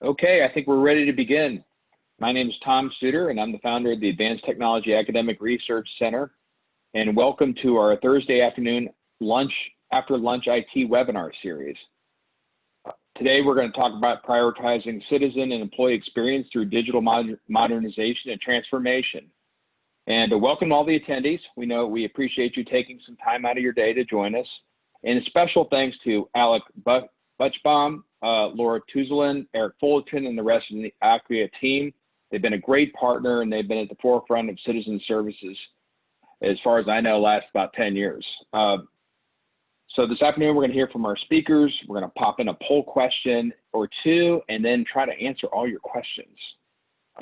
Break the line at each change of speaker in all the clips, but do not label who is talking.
Okay, I think we're ready to begin. My name is Tom Suter, and I'm the founder of the Advanced Technology Academic Research Center. And welcome to our Thursday afternoon after lunch IT webinar series. Today, we're going to talk about prioritizing citizen and employee experience through digital modernization and transformation. And welcome all the attendees. We appreciate you taking some time out of your day to join us. And a special thanks to Alec Butchbaum, Laura Tuzolin, Eric Fullerton, and the rest of the Acquia team. They've been a great partner, and they've been at the forefront of citizen services, as far as I know, last about 10 years. So this afternoon, we're going to hear from our speakers. We're going to pop in a poll question or two, and then try to answer all your questions.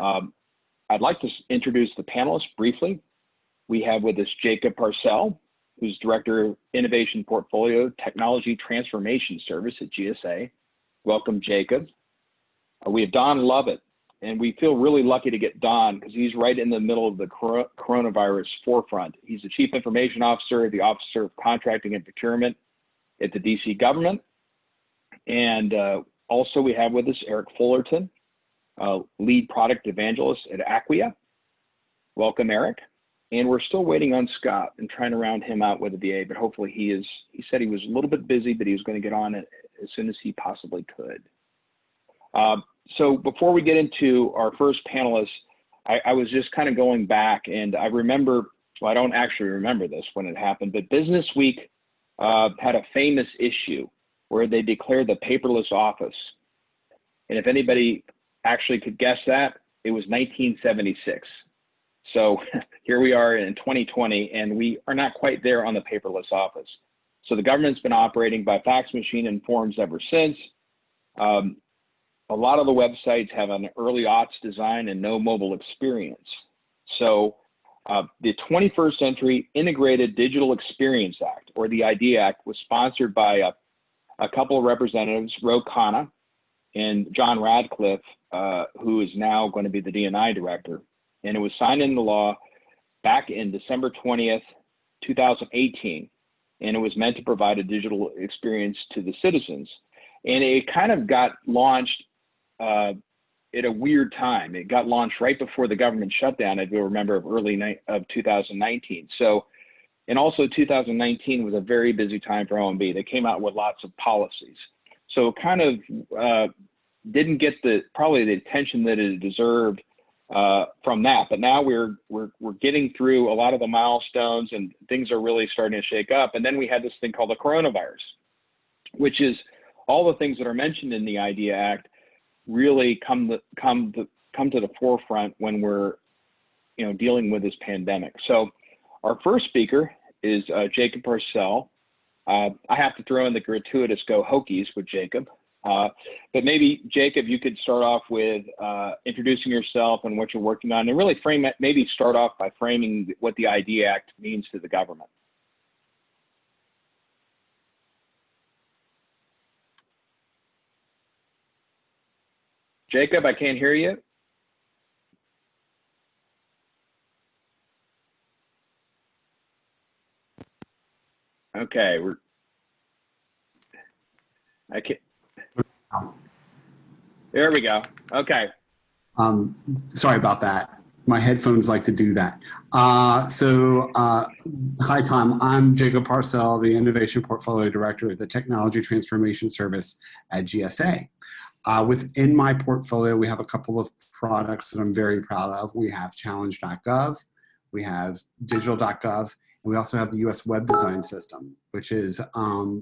I'd like to introduce the panelists briefly. We have with us Jacob Parcell, who's Director of Innovation Portfolio Technology Transformation Service at GSA. Welcome, Jacob. We have Don Lovett, and we feel really lucky to get Don because he's right in the middle of the coronavirus forefront. He's the Chief Information Officer, the Officer of Contracting and Procurement at the DC government. And also we have with us Eric Fullerton, Lead Product Evangelist at Acquia. Welcome, Eric. And we're still waiting on Scott and trying to round him out with a BA, but hopefully he said he was a little bit busy, but he was going to get on it as soon as he possibly could. So before we get into our first panelist, I was just kind of going back, and I remember, well, I don't actually remember this when it happened, but Business Week had a famous issue where they declared the paperless office. And if anybody actually could guess that, it was 1976. So here we are in 2020, and we are not quite there on the paperless office. So the government's been operating by fax machine and forms ever since. A lot of the websites have an early aughts design and no mobile experience. So the 21st Century Integrated Digital Experience Act, or the IDEA Act, was sponsored by a couple of representatives, Ro Khanna and John Radcliffe, who is now going to be the D&I director. And it was signed into law back in December 20th, 2018. And it was meant to provide a digital experience to the citizens. And it kind of got launched at a weird time. It got launched right before the government shutdown, if you'll remember, of 2019. So, and also 2019 was a very busy time for OMB. They came out with lots of policies. So it kind of didn't get probably the attention that it deserved from that, but now we're getting through a lot of the milestones, and things are really starting to shake up. And then we had this thing called the coronavirus, which is all the things that are mentioned in the IDEA Act really come to the forefront when we're dealing with this pandemic. So our first speaker is Jacob Parcell. I have to throw in the gratuitous go Hokies with Jacob. But maybe, Jacob, you could start off with introducing yourself and what you're working on, and really maybe start off by framing what the IDEA Act means to the government. Jacob, I can't hear you. Okay, I can't. There we go. Okay.
Sorry about that. My headphones like to do that. Hi, Tom. I'm Jacob Parcell, the Innovation Portfolio Director of the Technology Transformation Service at GSA. Within my portfolio, we have a couple of products that I'm very proud of. We have challenge.gov, we have digital.gov, and we also have the US Web Design System, which is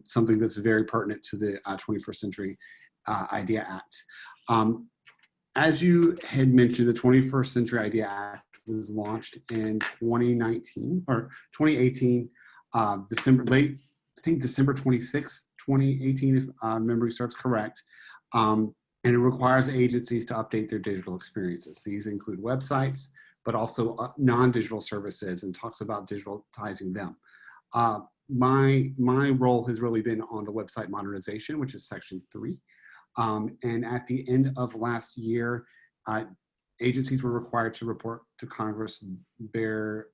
something that's very pertinent to the 21st Century IDEA Act. As you had mentioned, the 21st Century IDEA Act was launched in 2019 or 2018, December 26, 2018, if memory serves correct. And it requires agencies to update their digital experiences. These include websites, but also non-digital services, and talks about digitalizing them. My role has really been on the website modernization, which is Section 3. And at the end of last year, agencies were required to report to Congress their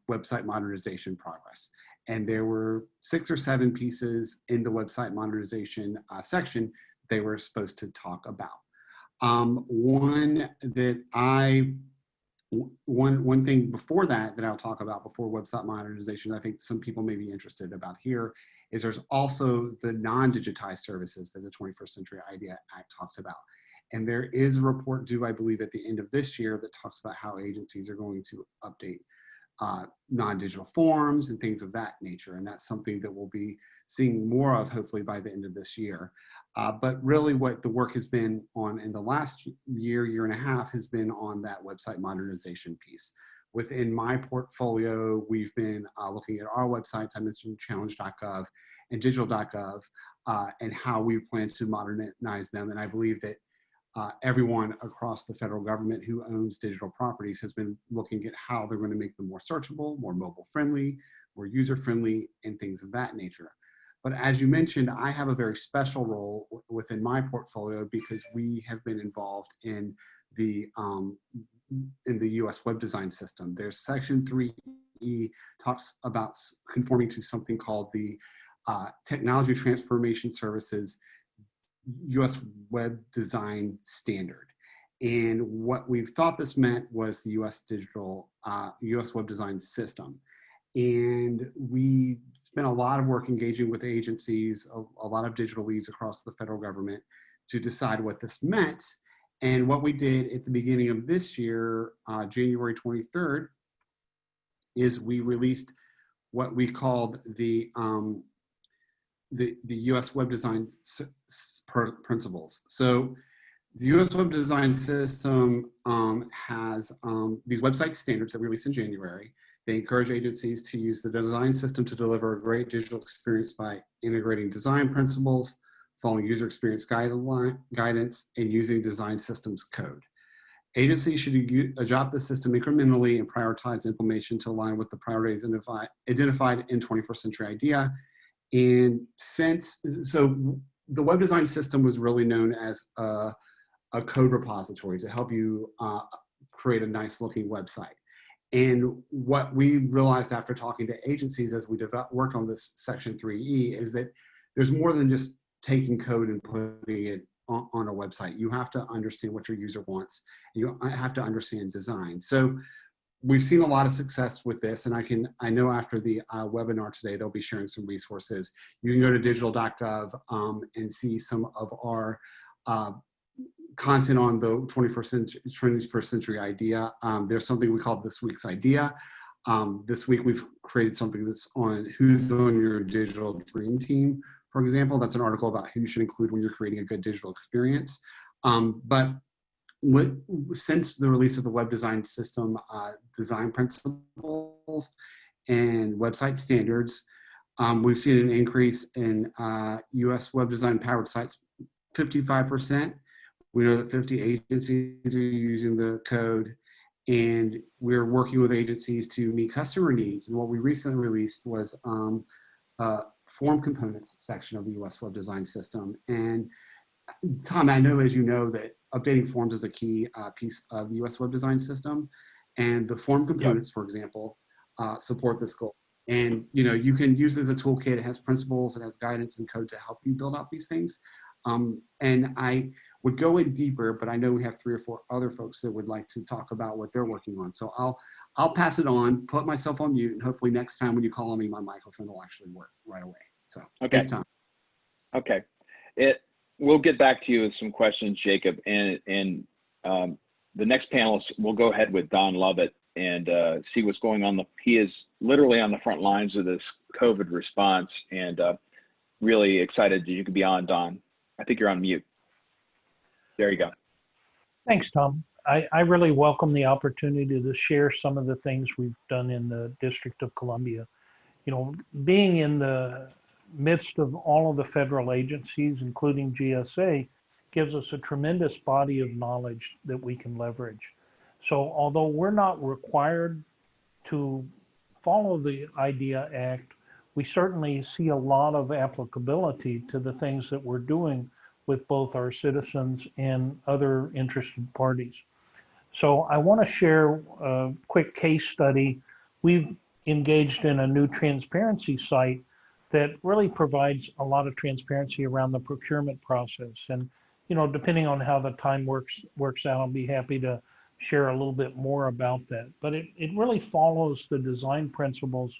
website modernization progress. And there were 6 or 7 pieces in the website modernization section they were supposed to talk about. One thing before that I'll talk about before website modernization, I think some people may be interested about here, is there's also the non-digitized services that the 21st Century IDEA Act talks about. And there is a report due, I believe, at the end of this year that talks about how agencies are going to update non-digital forms and things of that nature. And that's something that we'll be seeing more of hopefully by the end of this year. But really what the work has been on in the last year and a half has been on that website modernization piece. Within my portfolio, we've been looking at our websites. I mentioned challenge.gov and digital.gov and how we plan to modernize them. And I believe that everyone across the federal government who owns digital properties has been looking at how they're going to make them more searchable, more mobile friendly, more user friendly, and things of that nature. But as you mentioned, I have a very special role within my portfolio because we have been involved in the U.S. web design system. There's Section 3E talks about conforming to something called the Technology Transformation Services U.S. Web Design Standard. And what we've thought this meant was the U.S. Web Design System. And we spent a lot of work engaging with agencies, a lot of digital leads across the federal government to decide what this meant. And what we did at the beginning of this year, January 23rd, is we released what we called the U.S. Web Design Principles. So the U.S. Web Design System has these website standards that we released in January. They encourage agencies to use the design system to deliver a great digital experience by integrating design principles, following user experience guidance, and using design systems code. Agencies should adopt the system incrementally and prioritize implementation to align with the priorities identified in 21st Century IDEA. And so the web design system was really known as a code repository to help you create a nice looking website. And what we realized after talking to agencies as we worked on this Section 3E is that there's more than just taking code and putting it on a website. You have to understand what your user wants. You have to understand design. So we've seen a lot of success with this, and I know after the webinar today, they'll be sharing some resources. You can go to digital.gov and see some of our content on the 21st Century IDEA. There's something we call This Week's IDEA. This week we've created something that's on who's on your digital dream team, for example. That's an article about who you should include when you're creating a good digital experience. But since the release of the web design system, design principles and website standards, we've seen an increase in U.S. web design powered sites, 55%. We know that 50 agencies are using the code, and we're working with agencies to meet customer needs. And what we recently released was form components section of the U.S. web design system. And Tom, I know, as you know, that updating forms is a key piece of the U.S. web design system, and the form components, for example, support this goal. And you can use it as a toolkit. It has principles, it has guidance and code to help you build out these things. And I would go in deeper, but I know we have 3 or 4 other folks that would like to talk about what they're working on. So I'll pass it on, put myself on mute, and hopefully next time when you call on me, my microphone will actually work right away. So
okay.
Thanks, Tom.
Okay. We'll get back to you with some questions, Jacob. And the next panelist, we'll go ahead with Don Lovett and see what's going on. He is literally on the front lines of this COVID response, and really excited that you could be on, Don. I think you're on mute. There you go.
Thanks, Tom. I really welcome the opportunity to share some of the things we've done in the District of Columbia. Being in the midst of all of the federal agencies, including GSA, gives us a tremendous body of knowledge that we can leverage. So although we're not required to follow the IDEA Act, we certainly see a lot of applicability to the things that we're doing with both our citizens and other interested parties. So I want to share a quick case study. We've engaged in a new transparency site that really provides a lot of transparency around the procurement process. And, depending on how the time works out, I'll be happy to share a little bit more about that. But it really follows the design principles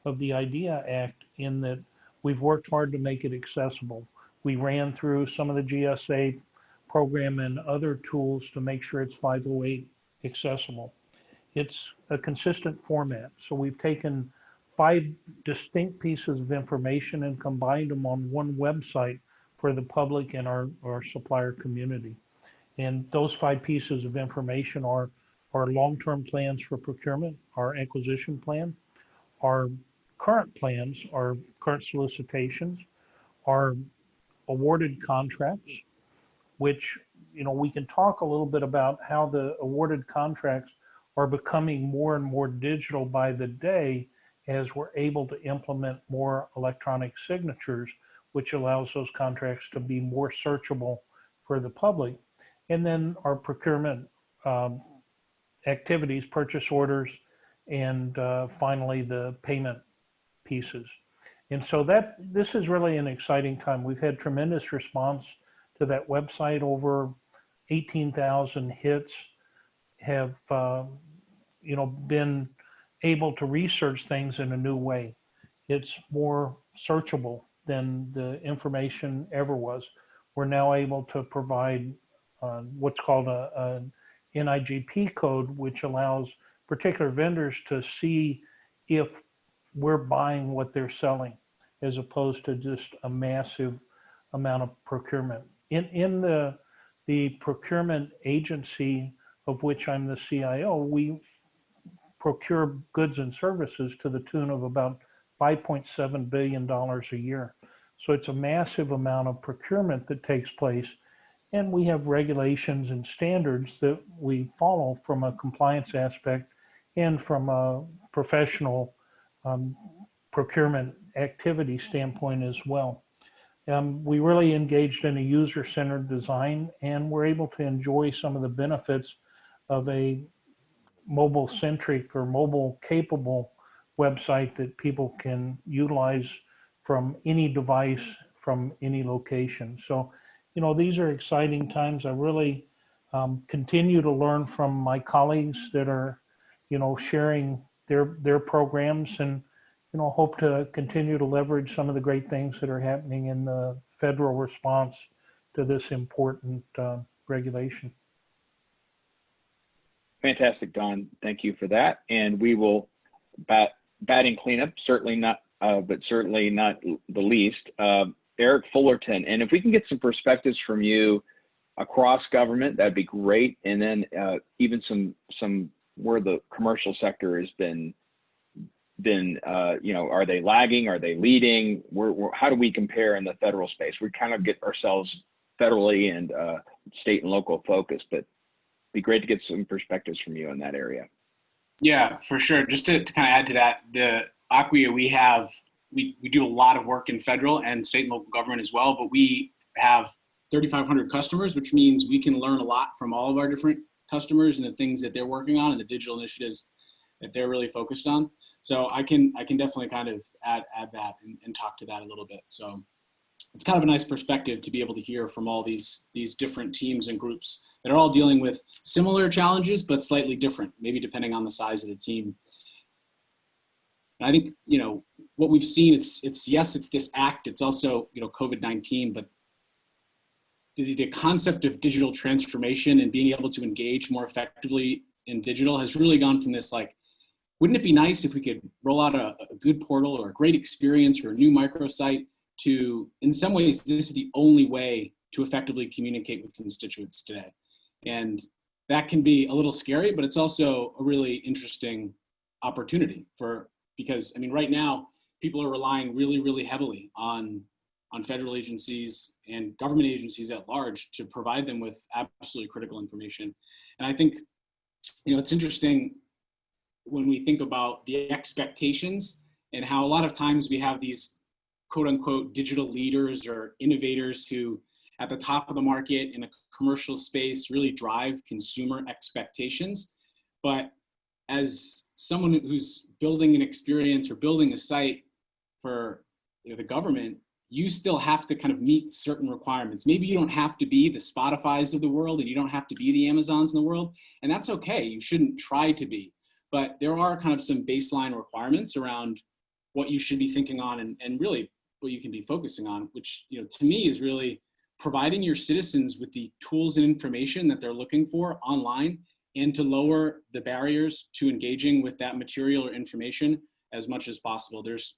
of the IDEA Act in that we've worked hard to make it accessible. We ran through some of the GSA program and other tools to make sure it's 508 accessible. It's a consistent format. So we've taken 5 distinct pieces of information and combined them on one website for the public and our supplier community. And those 5 pieces of information are our long-term plans for procurement, our acquisition plan, our current plans, our current solicitations, our awarded contracts, which, we can talk a little bit about how the awarded contracts are becoming more and more digital by the day as we're able to implement more electronic signatures, which allows those contracts to be more searchable for the public. And then our procurement activities, purchase orders, and finally the payment pieces. And so this is really an exciting time. We've had tremendous response to that website. Over 18,000 hits have been able to research things in a new way. It's more searchable than the information ever was. We're now able to provide what's called a NIGP code, which allows particular vendors to see if we're buying what they're selling, as opposed to just a massive amount of procurement. In the procurement agency of which I'm the CIO, we procure goods and services to the tune of about $5.7 billion a year. So it's a massive amount of procurement that takes place. And we have regulations and standards that we follow from a compliance aspect and from a professional procurement activity standpoint as well. We really engaged in a user-centered design, and we're able to enjoy some of the benefits of a mobile-centric or mobile-capable website that people can utilize from any device, from any location. So, these are exciting times. I really continue to learn from my colleagues that are, sharing their programs, and, hope to continue to leverage some of the great things that are happening in the federal response to this important regulation.
Fantastic, Don. Thank you for that. And we will batting cleanup, certainly not, but certainly not the least. Eric Fullerton, and if we can get some perspectives from you across government, that'd be great. And then even some where the commercial sector has been, are they lagging? Are they leading? How do we compare in the federal space? We kind of get ourselves federally and state and local focused, but it'd be great to get some perspectives from you in that area.
Yeah, for sure. Just to kind of add to that, the Acquia, we do a lot of work in federal and state and local government as well, but we have 3,500 customers, which means we can learn a lot from all of our different customers and the things that they're working on and the digital initiatives that they're really focused on. So I can definitely kind of add that and talk to that a little bit. So it's kind of a nice perspective to be able to hear from all these different teams and groups that are all dealing with similar challenges, but slightly different, maybe depending on the size of the team. And I think, what we've seen, it's this act, it's also, COVID-19, but the concept of digital transformation and being able to engage more effectively in digital has really gone from this, wouldn't it be nice if we could roll out a good portal or a great experience or a new microsite to, in some ways, this is the only way to effectively communicate with constituents today. And that can be a little scary, but it's also a really interesting opportunity because right now people are relying really, really heavily on federal agencies and government agencies at large to provide them with absolutely critical information. And I think, it's interesting when we think about the expectations and how a lot of times we have these quote unquote digital leaders or innovators who at the top of the market in a commercial space really drive consumer expectations. But as someone who's building an experience or building a site for the government, you still have to kind of meet certain requirements. Maybe you don't have to be the Spotifys of the world, and you don't have to be the Amazons in the world, and that's okay. You shouldn't try to be, but there are kind of some baseline requirements around what you should be thinking on, and really what you can be focusing on, which, you know, to me is really providing your citizens with the tools and information that they're looking for online, and to lower the barriers to engaging with that material or information as much as possible. There's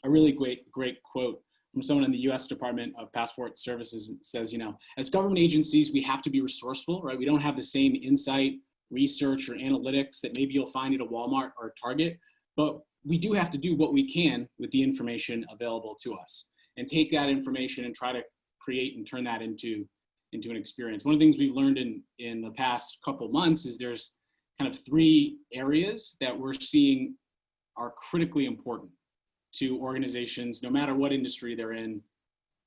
a really great quote from someone in the US Department of Passport Services. It says, you know, as government agencies, we have to be resourceful, right? We don't have the same insight, research, or analytics that maybe you'll find at a Walmart or a Target, but we do have to do what we can with the information available to us, and take that information and try to create and turn that into an experience. One of the things we've learned in the past couple months is there's kind of 3 areas that we're seeing are critically important to organizations, no matter what industry they're in: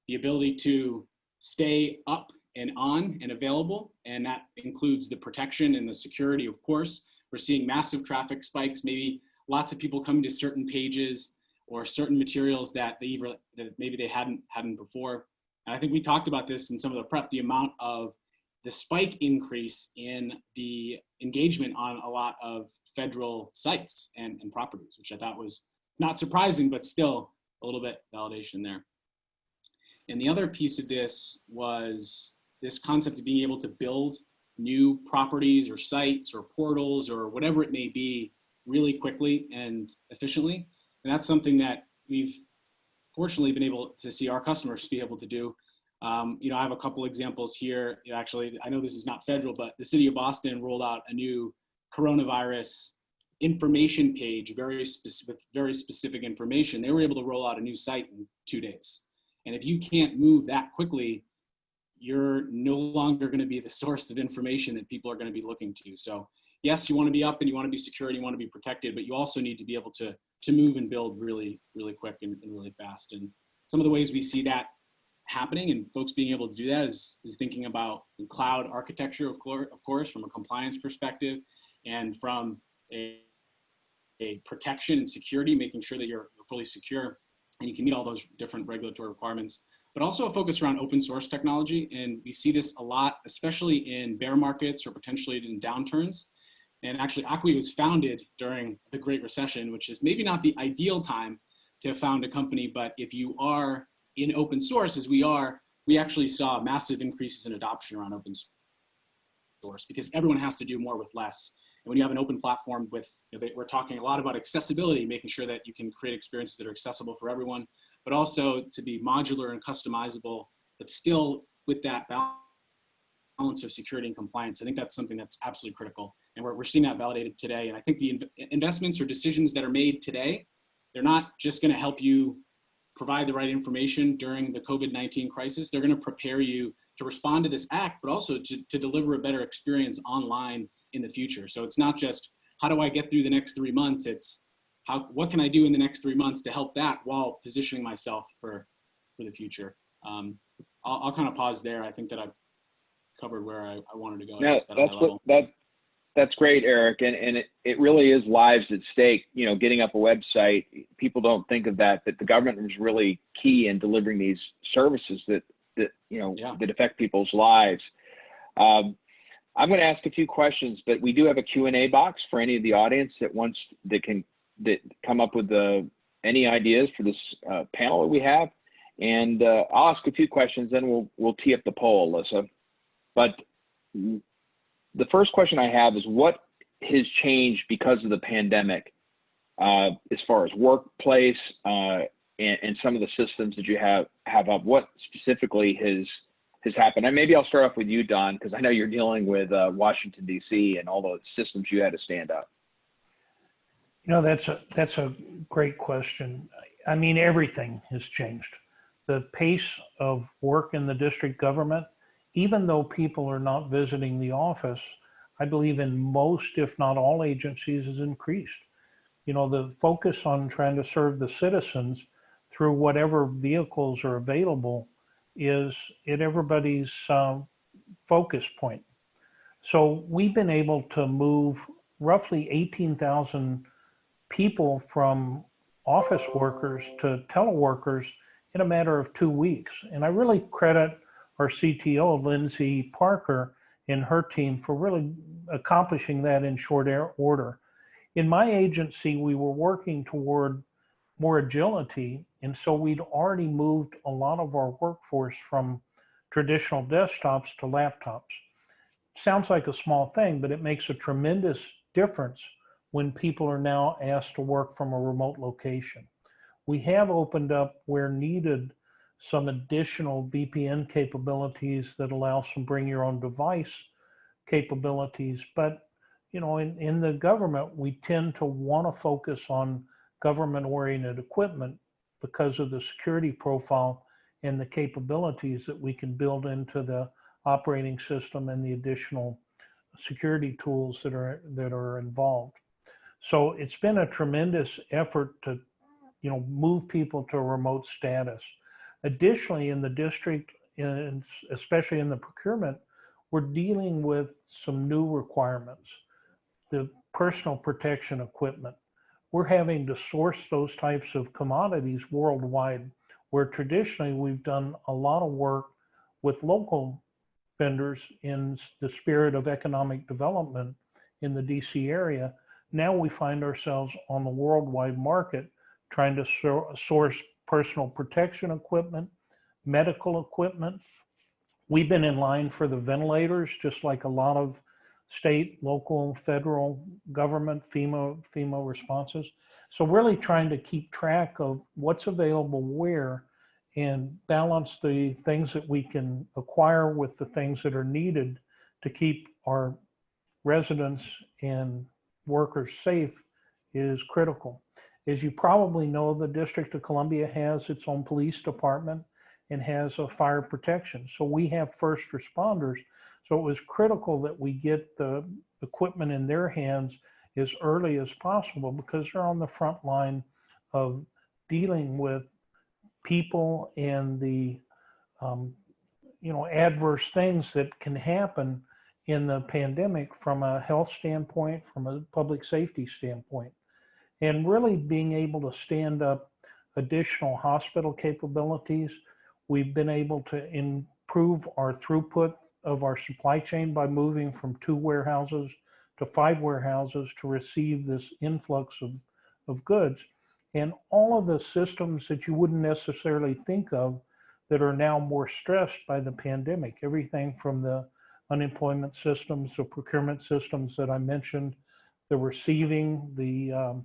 the ability to stay up and on and available, and that includes the protection and the security, of course. We're seeing massive traffic spikes, maybe lots of people coming to certain pages or certain materials that maybe they hadn't before. And I think we talked about this in some of the prep, the amount of the spike increase in the engagement on a lot of federal sites and properties, which I thought was not surprising, but still a little bit validation there. And the other piece of this was this concept of being able to build new properties or sites or portals or whatever it may be really quickly and efficiently. And that's something that we've fortunately been able to see our customers be able to do. You know, I have a couple examples here. You know, actually, I know this is not federal, but the city of Boston rolled out a new coronavirus information page, with very specific information. They were able to roll out a new site in 2 days. And if you can't move that quickly, you're no longer going to be the source of information that people are going to be looking to. So yes, you want to be up and you want to be secure and you want to be protected, but you also need to be able to move and build really, really quick and really fast. And some of the ways we see that happening and folks being able to do that is thinking about cloud architecture, of course, from a compliance perspective, and from a protection and security, making sure that you're fully secure and you can meet all those different regulatory requirements, but also a focus around open source technology. And we see this a lot, especially in bear markets or potentially in downturns. And actually, Acquia was founded during the Great Recession, which is maybe not the ideal time to found a company, but if you are in open source, as we are, we actually saw massive increases in adoption around open source because everyone has to do more with less. And when you have an open platform with, you know, we're talking a lot about accessibility, making sure that you can create experiences that are accessible for everyone, but also to be modular and customizable, but still with that balance of security and compliance. I think that's something that's absolutely critical. And we're seeing that validated today. And I think the investments or decisions that are made today, they're not just going to help you provide the right information during the COVID-19 crisis. They're going to prepare you to respond to this act, but also to deliver a better experience online in the future. So it's not just, how do I get through the next 3 months? It's what can I do in the next 3 months to help that while positioning myself for the future. I'll kind of pause there. I think that I've covered where I wanted to go.
No, that's great, Eric. And it really is lives at stake. You know, getting up a website, people don't think of that the government was really key in delivering these services that that affect people's lives. I'm going to ask a few questions, but we do have a Q&A box for any of the audience that come up with any ideas for this panel that we have. And I'll ask a few questions, then we'll tee up the poll, Alyssa. But the first question I have is, what has changed because of the pandemic as far as workplace and some of the systems that you have up? What specifically has happened? And maybe I'll start off with you, Don, because I know you're dealing with Washington, D.C. and all the systems you had to stand up.
You know, that's a great question. I mean, everything has changed. The pace of work in the district government, even though people are not visiting the office, I believe in most, if not all agencies, has increased. You know, the focus on trying to serve the citizens through whatever vehicles are available is at everybody's focus point. So we've been able to move roughly 18,000 people from office workers to teleworkers in a matter of 2 weeks. And I really credit our CTO, Lindsay Parker, and her team for really accomplishing that in short order. In my agency, we were working toward more agility, and so we'd already moved a lot of our workforce from traditional desktops to laptops. Sounds like a small thing, but it makes a tremendous difference when people are now asked to work from a remote location. We have opened up where needed some additional VPN capabilities that allow some bring your own device capabilities. But in the government, we tend to want to focus on government-oriented equipment because of the security profile and the capabilities that we can build into the operating system and the additional security tools that are involved. So it's been a tremendous effort to move people to a remote status. Additionally, in the district, and especially in the procurement, we're dealing with some new requirements. The personal protection equipment. We're having to source those types of commodities worldwide, where traditionally we've done a lot of work with local vendors in the spirit of economic development in the DC area. Now we find ourselves on the worldwide market trying to source personal protection equipment, medical equipment. We've been in line for the ventilators, just like a lot of state, local, federal government, FEMA responses. So really trying to keep track of what's available where and balance the things that we can acquire with the things that are needed to keep our residents and workers safe is critical. As you probably know, the District of Columbia has its own police department and has a fire protection. So we have first responders. So it was critical that we get the equipment in their hands as early as possible because they're on the front line of dealing with people and the adverse things that can happen in the pandemic from a health standpoint, from a public safety standpoint, and really being able to stand up additional hospital capabilities. We've been able to improve our throughput of our supply chain by moving from 2 warehouses to 5 warehouses to receive this influx of goods. And all of the systems that you wouldn't necessarily think of that are now more stressed by the pandemic, everything from the unemployment systems, the procurement systems that I mentioned, the receiving, the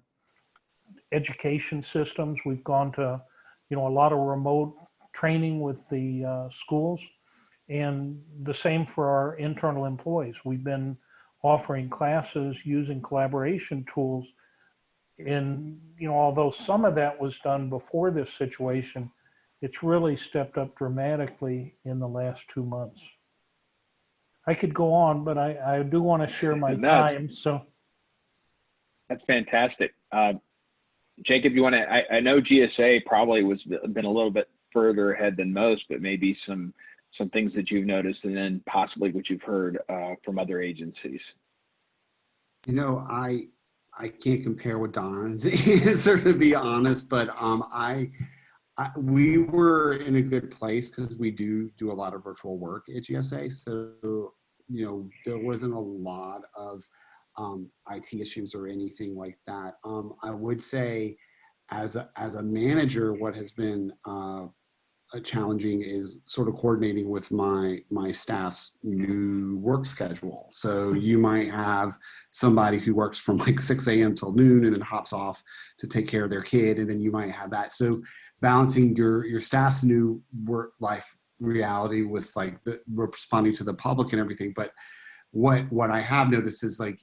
education systems. We've gone to, a lot of remote training with the schools, and the same for our internal employees. We've been offering classes using collaboration tools. And, although some of that was done before this situation, it's really stepped up dramatically in the last 2 months. I could go on, but I do want to share my time. So
that's fantastic. Jacob, you want to, I know GSA probably been a little bit further ahead than most, but maybe some things that you've noticed and then possibly what you've heard from other agencies.
I can't compare with Don's answer, to be honest, but we were in a good place because we do a lot of virtual work at GSA. So, there wasn't a lot of IT issues or anything like that. I would say as a manager, what has been challenging is sort of coordinating with my staff's new work schedule. So you might have somebody who works from like 6 a.m. till noon and then hops off to take care of their kid, and then you might have that. So balancing your staff's new work life reality with like responding to the public and everything. But what I have noticed is like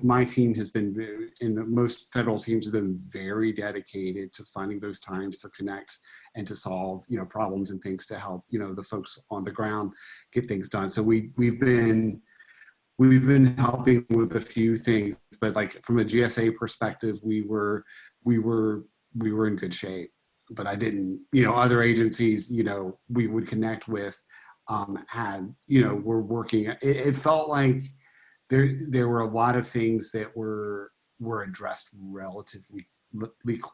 my team has been, and most federal teams have been very dedicated to finding those times to connect and to solve, problems and things to help, the folks on the ground get things done. So we've been helping with a few things, but like from a GSA perspective, we were in good shape. But I didn't, other agencies, we would connect with, were working. It felt like there were a lot of things that were addressed relatively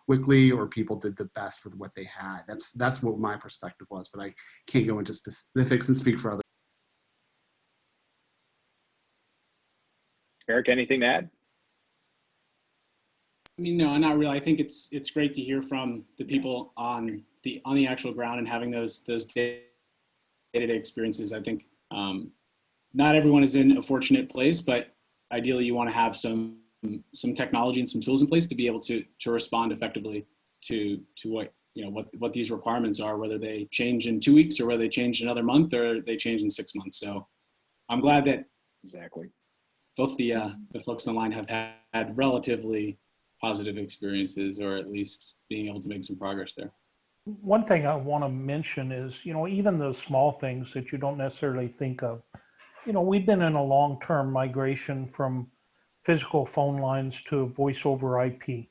quickly, or people did the best with what they had. That's what my perspective was, but I can't go into specifics and speak for others.
Eric, anything to add?
I mean, no, not really. I think it's great to hear from the people on the actual ground and having those day-to-day experiences. I think not everyone is in a fortunate place, but ideally you want to have some technology and some tools in place to be able to respond effectively to what these requirements are, whether they change in 2 weeks or whether they change another month or they change in 6 months. So I'm glad that
Exactly.
both the folks online have had relatively positive experiences, or at least being able to make some progress there.
One thing I want to mention is, even those small things that you don't necessarily think of. We've been in a long-term migration from physical phone lines to voice over IP.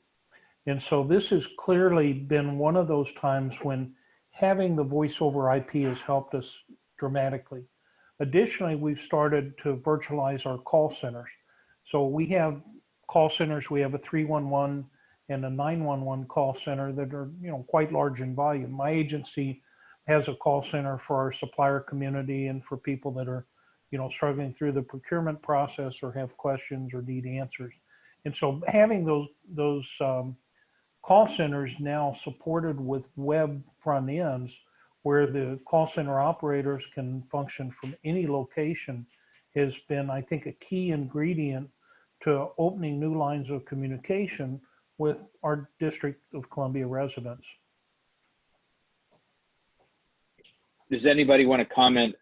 And so this has clearly been one of those times when having the voice over IP has helped us dramatically. Additionally, we've started to virtualize our call centers. So we have call centers, we have a 311 and a 911 call center that are, quite large in volume. My agency has a call center for our supplier community and for people that are, struggling through the procurement process or have questions or need answers. And so having those call centers now supported with web front ends where the call center operators can function from any location has been, I think, a key ingredient to opening new lines of communication with our District of Columbia residents.
Does anybody want to comment?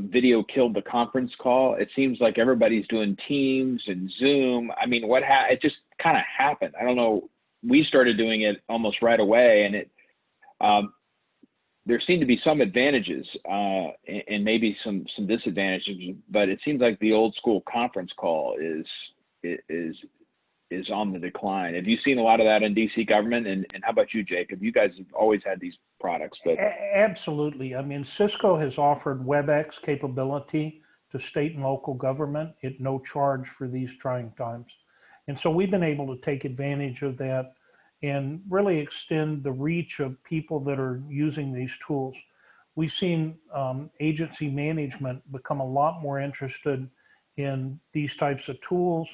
Video killed the conference call. It seems like everybody's doing Teams and Zoom. I mean, it just kind of happened. I don't know. We started doing it almost right away, and there seem to be some advantages and maybe some disadvantages. But it seems like the old school conference call is on the decline. Have you seen a lot of that in DC government? And how about you, Jacob? You guys have always had these products, but
Absolutely. I mean, Cisco has offered WebEx capability to state and local government at no charge for these trying times. And so we've been able to take advantage of that and really extend the reach of people that are using these tools. We've seen agency management become a lot more interested in these types of tools.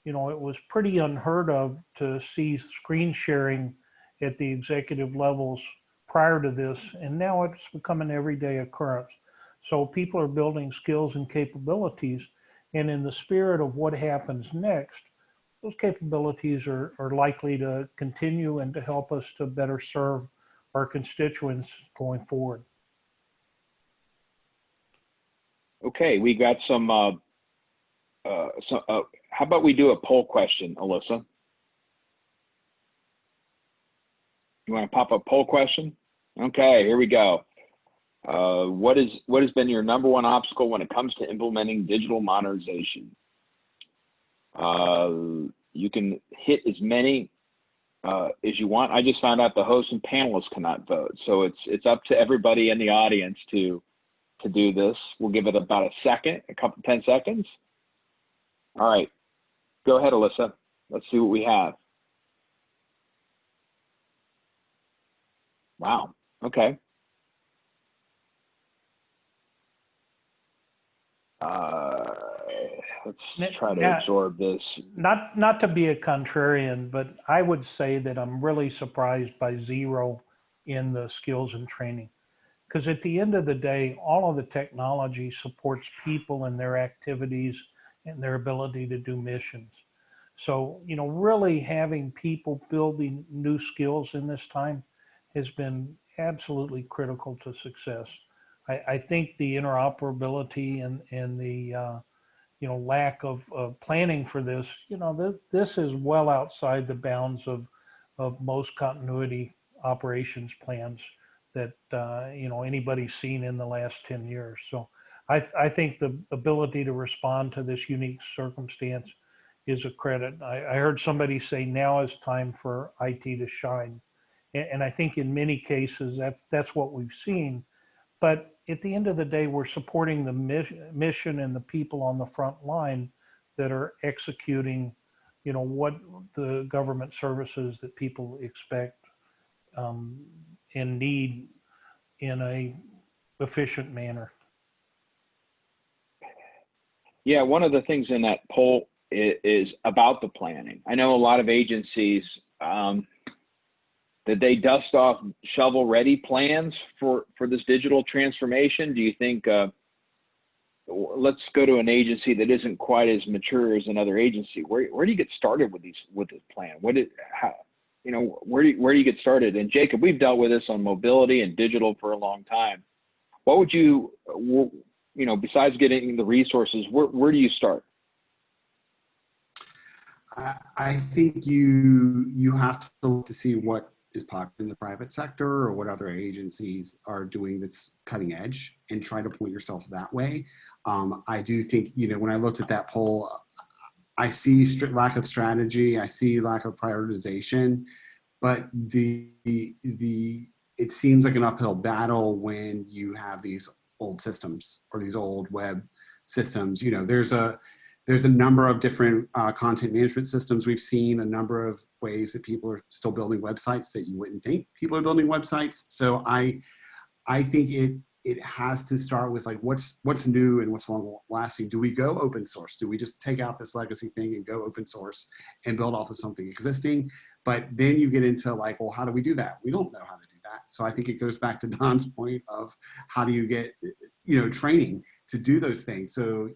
It was pretty unheard of to see screen sharing at the executive levels prior to this, and now it's become an everyday occurrence. So people are building skills and capabilities, and in the spirit of what happens next, those capabilities are likely to continue and to help us to better serve our constituents going forward.
okay, we got some. How about we do a poll question, Alyssa? You want to pop a poll question? Okay, here we go. What has been your number one obstacle when it comes to implementing digital modernization? You can hit as many as you want. I just found out the hosts and panelists cannot vote, so it's up to everybody in the audience to do this. We'll give it about a couple 10 seconds. All right, go ahead, Alyssa. Let's see what we have. Wow. Okay. Let's try to absorb this.
Not to be a contrarian, but I would say that I'm really surprised by zero in the skills and training. Because at the end of the day, all of the technology supports people and their activities and their ability to do missions. So, really having people building new skills in this time has been absolutely critical to success. I think the interoperability and the lack of planning for this, this is well outside the bounds of most continuity operations plans that anybody's seen in the last 10 years. So I think the ability to respond to this unique circumstance is a credit. I heard somebody say now is time for IT to shine. And I think in many cases that's what we've seen. But at the end of the day, we're supporting the mission and the people on the front line that are executing what the government services that people expect and need in a efficient manner.
Yeah, one of the things in that poll is about the planning. I know a lot of agencies that they dust off shovel-ready plans for this digital transformation. Do you think, let's go to an agency that isn't quite as mature as another agency. Where do you get started with this plan? Where do you get started? And Jacob, we've dealt with this on mobility and digital for a long time. What would you besides getting the resources, where do you start?
I think you have to look to see what is popular in the private sector or what other agencies are doing that's cutting edge and try to point yourself that way. I do think, when I looked at that poll, I see lack of strategy, I see lack of prioritization, but it seems like an uphill battle when you have these old systems or these old web systems. There's a number of different content management systems. We've seen a number of ways that people are still building websites that you wouldn't think people are building websites. So I think it has to start with like what's new and what's long lasting. Do we go open source? Do we just take out this legacy thing and go open source and build off of something existing? But then you get into like, well, how do we do that? We don't know how to do that. So I think it goes back to Don's point of how do you get training to do those things. So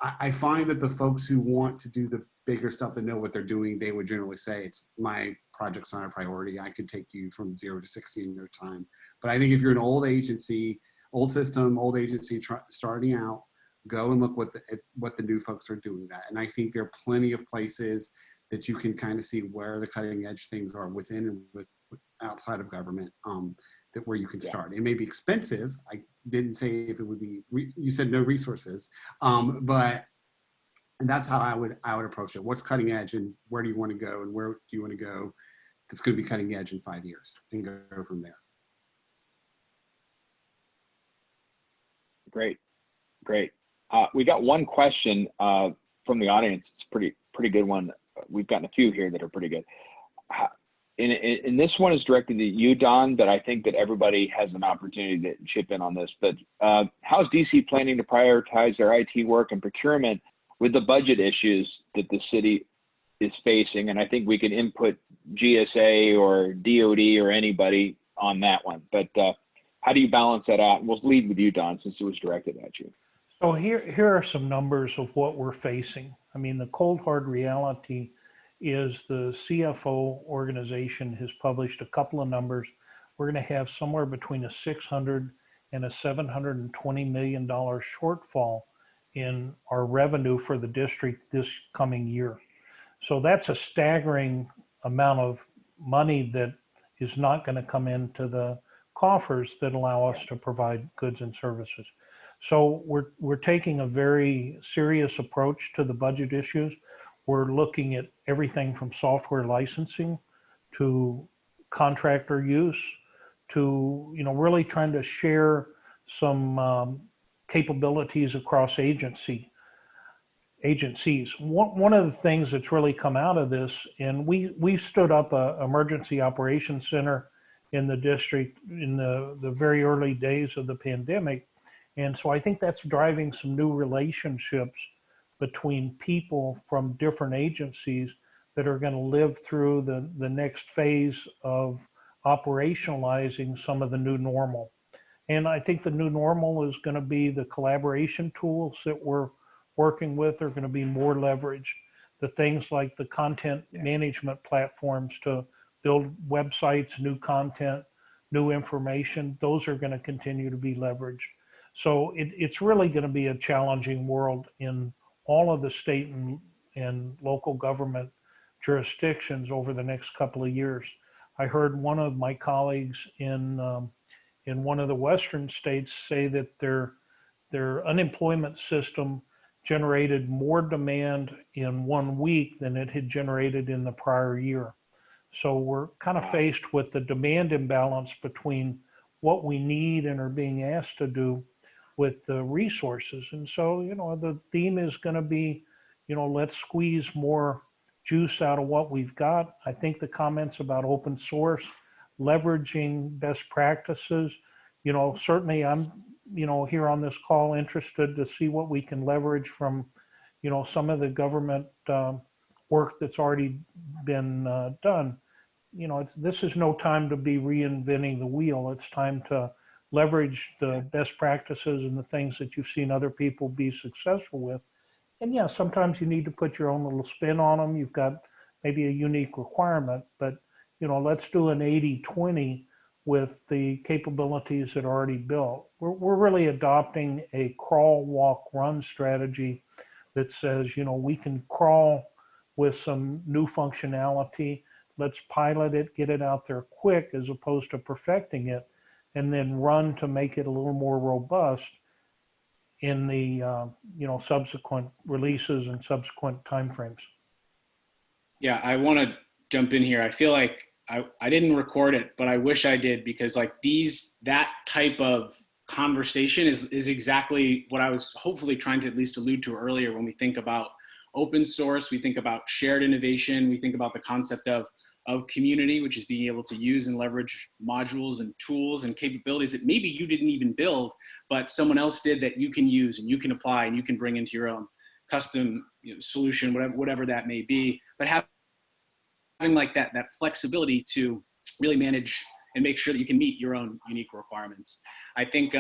I find that the folks who want to do the bigger stuff that know what they're doing, they would generally say, it's my project's not a priority. I could take you from 0 to 60 in no time. But I think if you're an old agency, old system, old agency starting out, go and look what the new folks are doing that. And I think there are plenty of places that you can kind of see where the cutting edge things are within and outside of government. That where you can start. It may be expensive. I didn't say if it would be, you said no resources, and that's how I would approach it. What's cutting edge and where do you want to go and where do you want to go that's going to be cutting edge in 5 years and go from there.
Great. We got one question from the audience. It's pretty good one. We've gotten a few here that are pretty good. And this one is directed to you, Don, but I think that everybody has an opportunity to chip in on this. But how is DC planning to prioritize their IT work and procurement with the budget issues that the city is facing? And I think we can input GSA or DOD or anybody on that one. But how do you balance that out? We'll lead with you, Don, since it was directed at you.
So here are some numbers of what we're facing. I mean, the cold hard reality is the CFO organization has published a couple of numbers. We're going to have somewhere between a $600 and a $720 million shortfall in our revenue for the district this coming year. So that's a staggering amount of money that is not going to come into the coffers that allow us to provide goods and services. So we're taking a very serious approach to the budget issues. We're looking at everything from software licensing to contractor use to, really trying to share some capabilities across agencies. One of the things that's really come out of this, and we stood up an emergency operations center in the district in the very early days of the pandemic. And so I think that's driving some new relationships between people from different agencies that are going to live through the next phase of operationalizing some of the new normal. And I think the new normal is going to be the collaboration tools that we're working with are going to be more leveraged. The things like the content management platforms to build websites, new content, new information, those are going to continue to be leveraged. So it's really going to be a challenging world in all of the state and local government jurisdictions over the next couple of years. I heard one of my colleagues in one of the western states say that their unemployment system generated more demand in 1 week than it had generated in the prior year. So we're kind of faced with the demand imbalance between what we need and are being asked to do with the resources. And so, the theme is going to be, let's squeeze more juice out of what we've got. I think the comments about open source, leveraging best practices, certainly I'm, here on this call interested to see what we can leverage from, some of the government work that's already been done. This is no time to be reinventing the wheel. It's time to leverage the best practices and the things that you've seen other people be successful with. And yeah, sometimes you need to put your own little spin on them. You've got maybe a unique requirement, but let's do an 80-20 with the capabilities that are already built. We're really adopting a crawl, walk, run strategy that says, we can crawl with some new functionality. Let's pilot it, get it out there quick as opposed to perfecting it, and then run to make it a little more robust in the subsequent releases and subsequent timeframes.
Yeah, I want to jump in here. I feel like I didn't record it, but I wish I did, because like that type of conversation is exactly what I was hopefully trying to at least allude to earlier. When we think about open source, we think about shared innovation, we think about the concept of community, which is being able to use and leverage modules and tools and capabilities that maybe you didn't even build, but someone else did, that you can use and you can apply and you can bring into your own custom solution, whatever that may be. But having like that flexibility to really manage and make sure that you can meet your own unique requirements. I think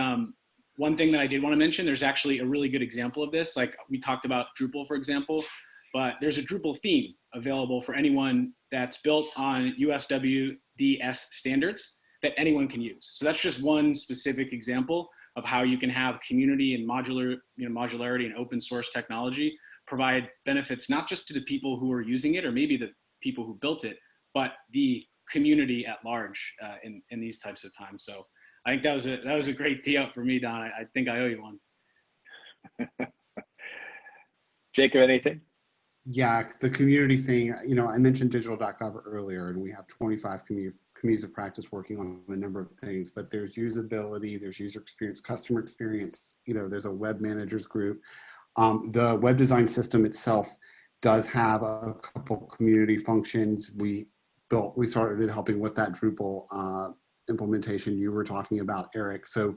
one thing that I did want to mention, there's actually a really good example of this. Like we talked about Drupal, for example, but there's a Drupal theme available for anyone that's built on USWDS standards that anyone can use. So that's just one specific example of how you can have community and modularity and open source technology provide benefits, not just to the people who are using it or maybe the people who built it, but the community at large in these types of times. So I think that was a great tee up for me, Don. I think I owe you one.
Jacob, anything?
Yeah, the community thing, I mentioned digital.gov earlier, and we have 25 communities of practice working on a number of things, but there's usability, there's user experience, customer experience, there's a web managers group. The web design system itself does have a couple community functions. We started helping with that Drupal implementation you were talking about, Eric. So,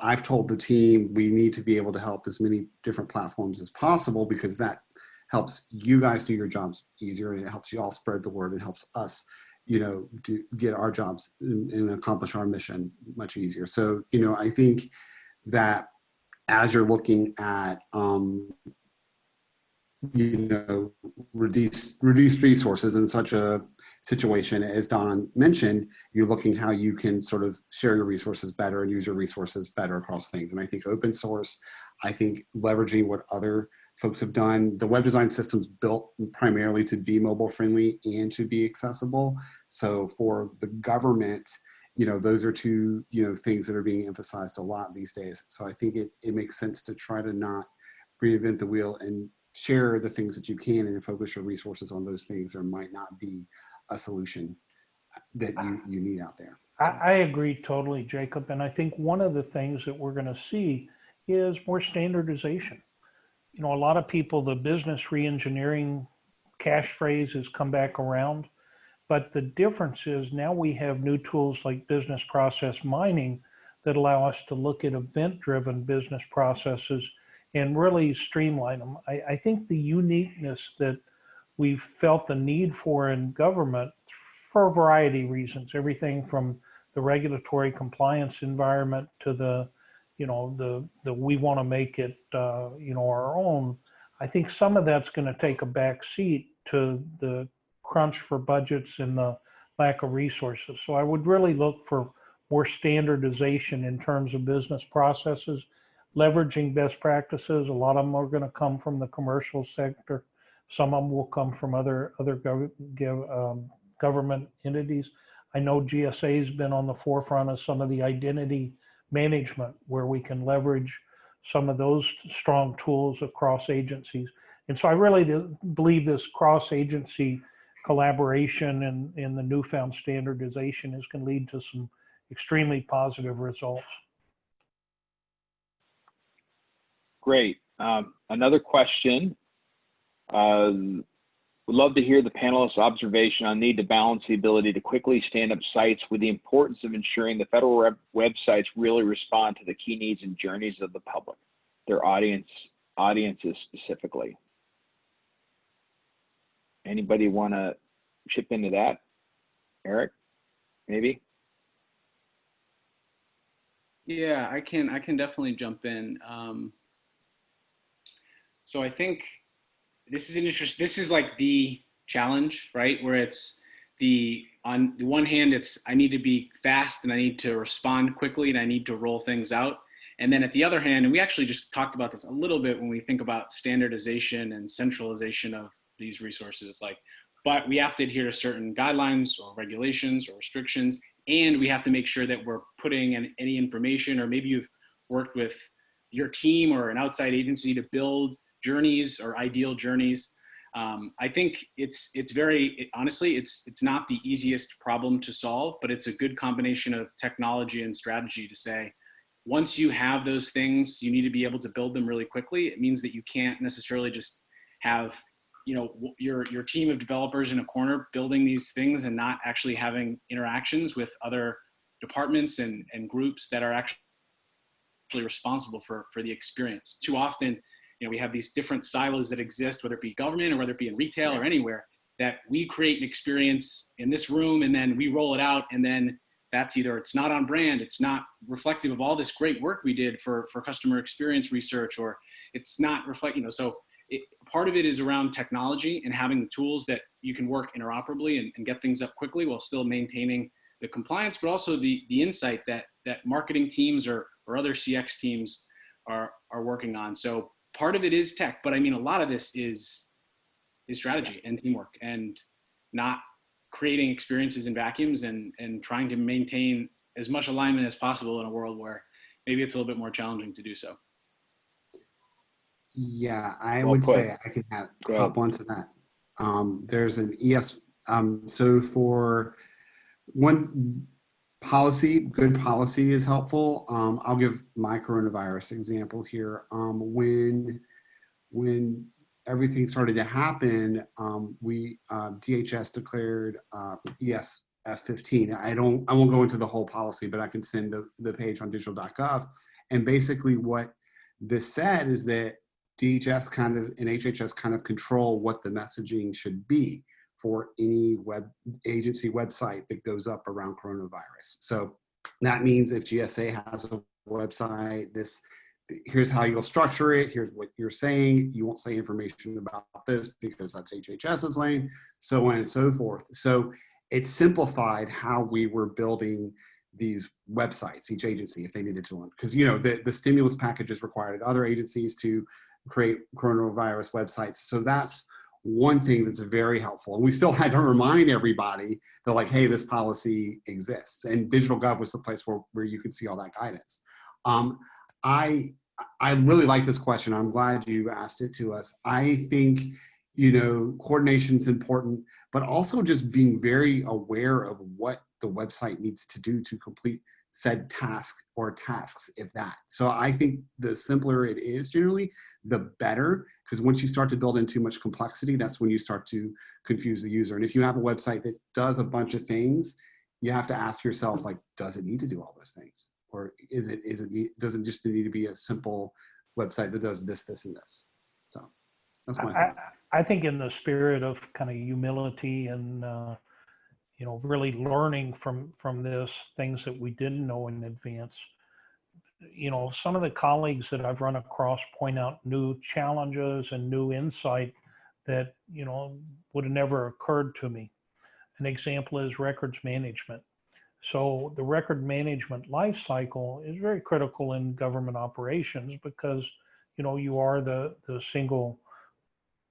I've told the team we need to be able to help as many different platforms as possible, because that helps you guys do your jobs easier, and it helps you all spread the word, and helps us, get our jobs and accomplish our mission much easier. So, I think that as you're looking at, reduced resources in such a situation, as Don mentioned, you're looking how you can sort of share your resources better and use your resources better across things. And I think open source, I think leveraging what other folks have done, the web design system's built primarily to be mobile friendly and to be accessible. So for the government, those are two, things that are being emphasized a lot these days. So I think it makes sense to try to not reinvent the wheel and share the things that you can and focus your resources on those things. There might not be a solution that you need out there.
I agree totally, Jacob. And I think one of the things that we're going to see is more standardization. A lot of people, the business reengineering cash phrase has come back around, but the difference is now we have new tools like business process mining that allow us to look at event-driven business processes and really streamline them. I think the uniqueness that we've felt the need for in government, for a variety of reasons, everything from the regulatory compliance environment to the we want to make it our own. I think some of that's going to take a back seat to the crunch for budgets and the lack of resources. So I would really look for more standardization in terms of business processes, leveraging best practices. A lot of them are going to come from the commercial sector. Some of them will come from other government entities. I know GSA has been on the forefront of some of the identity management, where we can leverage some of those strong tools across agencies. And so I really believe this cross-agency collaboration and the newfound standardization is going to lead to some extremely positive results.
Great. Another question Would love to hear the panelists' observation on need to balance the ability to quickly stand up sites with the importance of ensuring the federal websites really respond to the key needs and journeys of the public, their audiences specifically. Anybody want to chip into that? Eric, maybe?
Yeah, I can definitely jump in. So I think this is an this is like the challenge, right? Where it's on the one hand, it's I need to be fast and I need to respond quickly and I need to roll things out. And then at the other hand, and we actually just talked about this a little bit when we think about standardization and centralization of these resources, it's like, but we have to adhere to certain guidelines or regulations or restrictions, and we have to make sure that we're putting in any information, or maybe you've worked with your team or an outside agency to build journeys or ideal journeys. I think it's very, honestly, it's not the easiest problem to solve, but it's a good combination of technology and strategy to say, once you have those things, you need to be able to build them really quickly. It means that you can't necessarily just have, you know, your team of developers in a corner building these things and not actually having interactions with other departments and groups that are actually responsible for the experience. Too often, you know, we have these different silos that exist, whether it be government or whether it be in retail or anywhere, that we create an experience in this room and then we roll it out, and then that's either it's not on brand, it's not reflective of all this great work we did for customer experience research, or it's not reflect, you know, so part of it is around technology and having the tools that you can work interoperably and get things up quickly while still maintaining the compliance, but also the insight that marketing teams or other CX teams are working on. So part of it is tech, but I mean, a lot of this is strategy and teamwork and not creating experiences in vacuums and trying to maintain as much alignment as possible in a world where maybe it's a little bit more challenging to do so.
Yeah, I
Well
would
put.
say I can hop onto that. There's an so for one policy, good policy is helpful. I'll give my coronavirus example here. When everything started to happen, DHS declared ESF 15. I won't go into the whole policy, but I can send the page on digital.gov. And basically what this said is that DHS and HHS kind of control what the messaging should be for any web agency website that goes up around coronavirus. So that means if GSA has a website, here's how you'll structure it. Here's what you're saying. You won't say information about this because that's HHS's lane, so on and so forth. So it simplified how we were building these websites, each agency, if they needed to. Because, you know, the stimulus packages required other agencies to create coronavirus websites. So that's one thing that's very helpful. And we still had to remind everybody that, like, hey, this policy exists. And DigitalGov was the place where you could see all that guidance. I really like this question. I'm glad you asked it to us. I think, you know, coordination is important, but also just being very aware of what the website needs to do to complete said task or tasks, if that. So I think the simpler it is generally, the better, because once you start to build in too much complexity, that's when you start to confuse the user. And if you have a website that does a bunch of things, you have to ask yourself, like, does it need to do all those things? Or does it just need to be a simple website that does this, this, and this? So that's my thought.
I think in the spirit of kind of humility and you know, really learning from this, things that we didn't know in advance. You know, some of the colleagues that I've run across point out new challenges and new insight that, you know, would have never occurred to me. An example is records management. So the record management life cycle is very critical in government operations because, you know, you are the single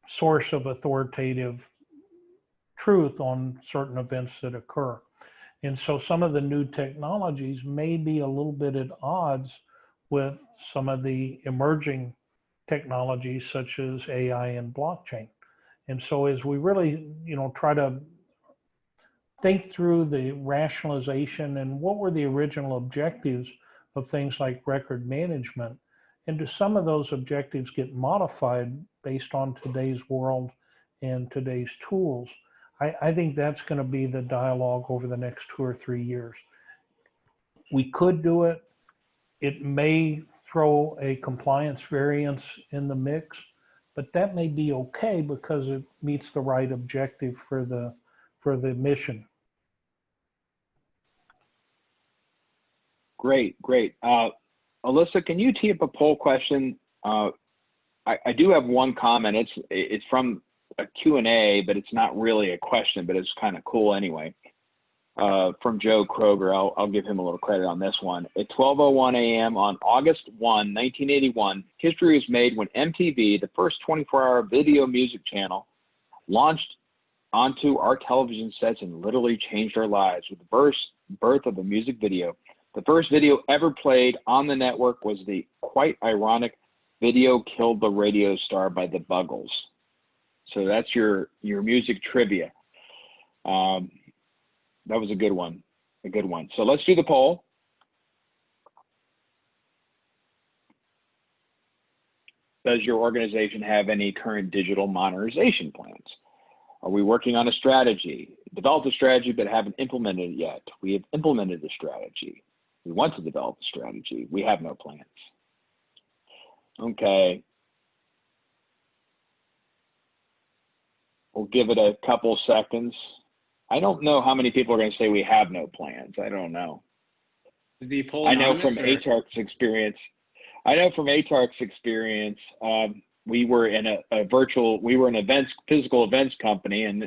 source of authoritative truth on certain events that occur. And so some of the new technologies may be a little bit at odds with some of the emerging technologies such as AI and blockchain. And so as we really, you know, try to think through the rationalization and what were the original objectives of things like record management, and do some of those objectives get modified based on today's world and today's tools. I think that's going to be the dialogue over the next 2 or 3 years. We could do it. It may throw a compliance variance in the mix, but that may be okay because it meets the right objective for the mission.
Great, great. Alyssa, can you tee up a poll question? I do have one comment. It's from a Q&A, but it's not really a question, but it's kind of cool anyway. From Joe Kroger. I'll give him a little credit on this one. At 12:01 a.m. on August 1, 1981, history was made when MTV, the first 24-hour video music channel, launched onto our television sets and literally changed our lives with the birth of the music video. The first video ever played on the network was the quite ironic Video Killed the Radio Star by the Buggles. So that's your music trivia. That was a good one, So let's do the poll. Does your organization have any current digital modernization plans? Are we working on a strategy? Developed a strategy but haven't implemented it yet. We have implemented the strategy. We want to develop a strategy. We have no plans. Okay. We'll give it a couple seconds. I don't know how many people are going to say we have no plans. I don't know.
Is the poll
I know from
anonymous, or?
ATARC's experience. We were in a physical events company and,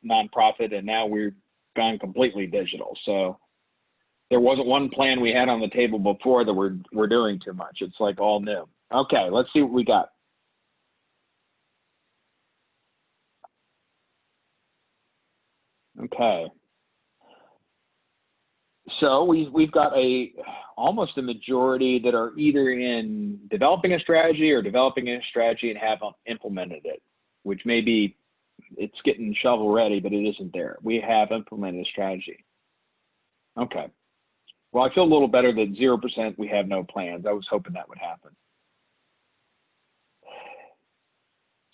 nonprofit, and now we've gone completely digital. So there wasn't one plan we had on the table before that we're doing too much. It's like all new. Okay, let's see what we got. Okay. So we've got almost a majority that are either in developing a strategy or developing a strategy and haven't implemented it, which maybe it's getting shovel ready, but it isn't there. We have implemented a strategy. Okay. Well, I feel a little better that 0% we have no plans. I was hoping that would happen.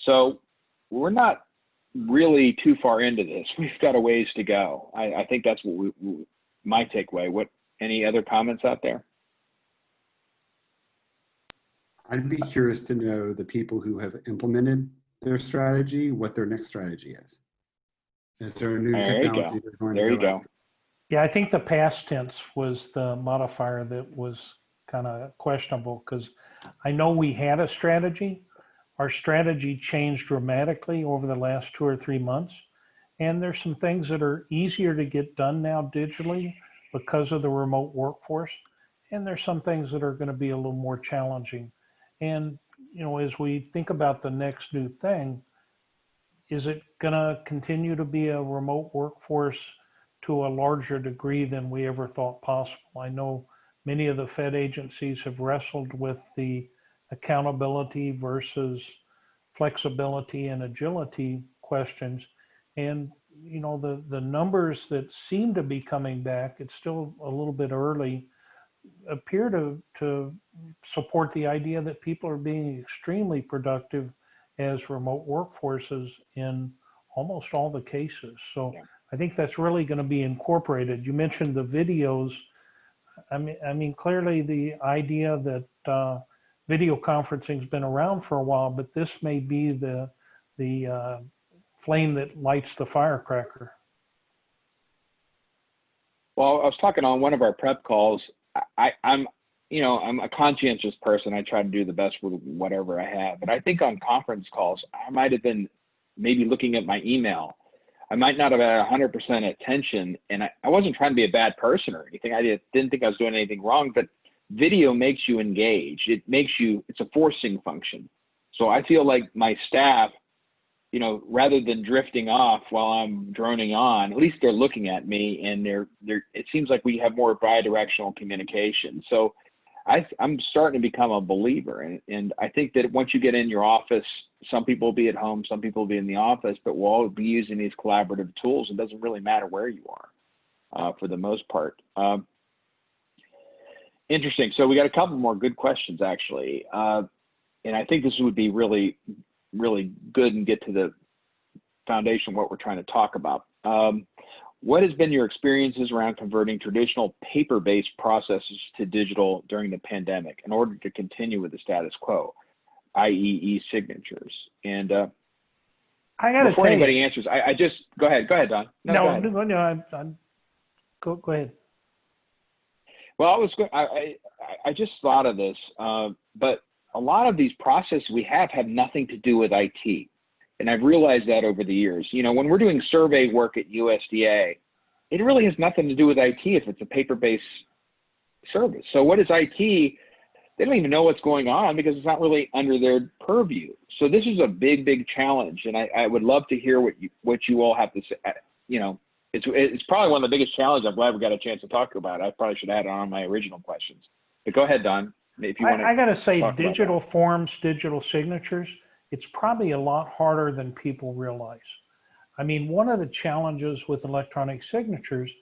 So we're not really too far into this. We've got a ways to go. I think that's what my takeaway. Any other comments out there?
I'd be curious to know the people who have implemented their strategy, what their next strategy is. Is there a new technology they're going to go after?
Yeah, I think the past tense was the modifier that was kind of questionable, because I know we had a strategy. Our strategy changed dramatically over the last 2 or 3 months. And there's some things that are easier to get done now digitally because of the remote workforce. And there's some things that are going to be a little more challenging. And, as we think about the next new thing, is it going to continue to be a remote workforce to a larger degree than we ever thought possible? I know many of the Fed agencies have wrestled with the accountability versus flexibility and agility questions. And, the numbers that seem to be coming back, it's still a little bit early, appear to support the idea that people are being extremely productive as remote workforces in almost all the cases. So yeah. I think that's really going to be incorporated. You mentioned the videos. I mean, clearly the idea that video conferencing has been around for a while, but this may be the flame that lights the firecracker.
Well, I was talking on one of our prep calls. I'm a conscientious person. I try to do the best with whatever I have. But I think on conference calls, I might have been maybe looking at my email. I might not have had 100% attention. And I wasn't trying to be a bad person or anything. I didn't think I was doing anything wrong. But video makes you engage. It's a forcing function. So I feel like my staff, rather than drifting off while I'm droning on, at least they're looking at me, and it seems like we have more bi-directional communication. So I'm starting to become a believer. And I think that once you get in your office, some people will be at home, some people will be in the office, but we'll all be using these collaborative tools. It doesn't really matter where you are for the most part. Interesting. So we got a couple more good questions, actually. And I think this would be really really good and get to the foundation of what we're trying to talk about. What has been your experiences around converting traditional paper-based processes to digital during the pandemic in order to continue with the status quo, i.e. e-signatures? And
I got to
before anybody answers, I just, go ahead, Don.
No,
go ahead.
Go ahead.
Well, I just thought of this, but a lot of these processes we have nothing to do with IT. And I've realized that over the years. You know, when we're doing survey work at USDA, it really has nothing to do with IT if it's a paper-based service. So what is IT? They don't even know what's going on because it's not really under their purview. So this is a big, big challenge. And I would love to hear what you all have to say. You know, it's probably one of the biggest challenges. I'm glad we got a chance to talk about it. I probably should have had it on my original questions. But go ahead, Don, if you want to.
I got to say, digital forms, digital signatures, it's probably a lot harder than people realize. I mean, one of the challenges with electronic signatures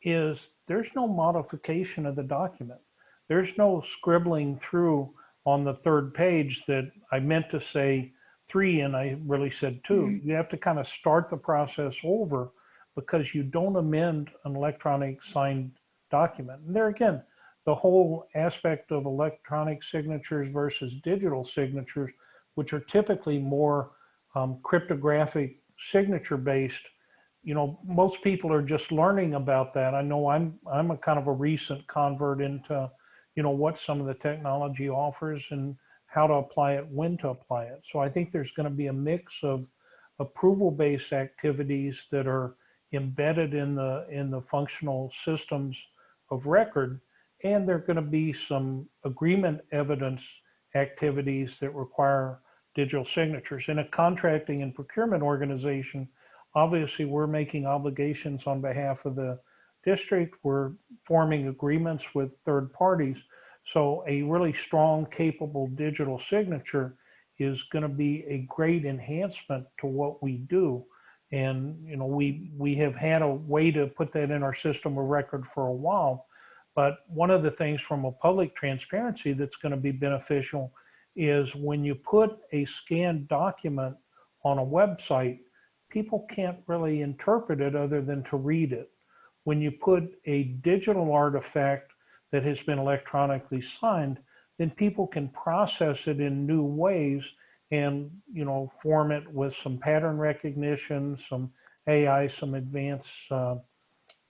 is there's no modification of the document. There's no scribbling through on the third page that I meant to say 3 and I really said 2. Mm-hmm. You have to kind of start the process over because you don't amend an electronic signed document. And there again, the whole aspect of electronic signatures versus digital signatures, which are typically more cryptographic signature based, you know, most people are just learning about that. I know I'm a kind of a recent convert into, you know, what some of the technology offers and how to apply it, when to apply it. So I think there's going to be a mix of approval-based activities that are embedded in the functional systems of record, and there are going to be some agreement evidence activities that require digital signatures. In a contracting and procurement organization, obviously we're making obligations on behalf of the district. We're forming agreements with third parties. So a really strong, capable digital signature is going to be a great enhancement to what we do. And you know, we have had a way to put that in our system of record for a while. But one of the things from a public transparency that's going to be beneficial is when you put a scanned document on a website, people can't really interpret it other than to read it. When you put a digital artifact that has been electronically signed, then people can process it in new ways and, you know, form it with some pattern recognition, some AI, some advanced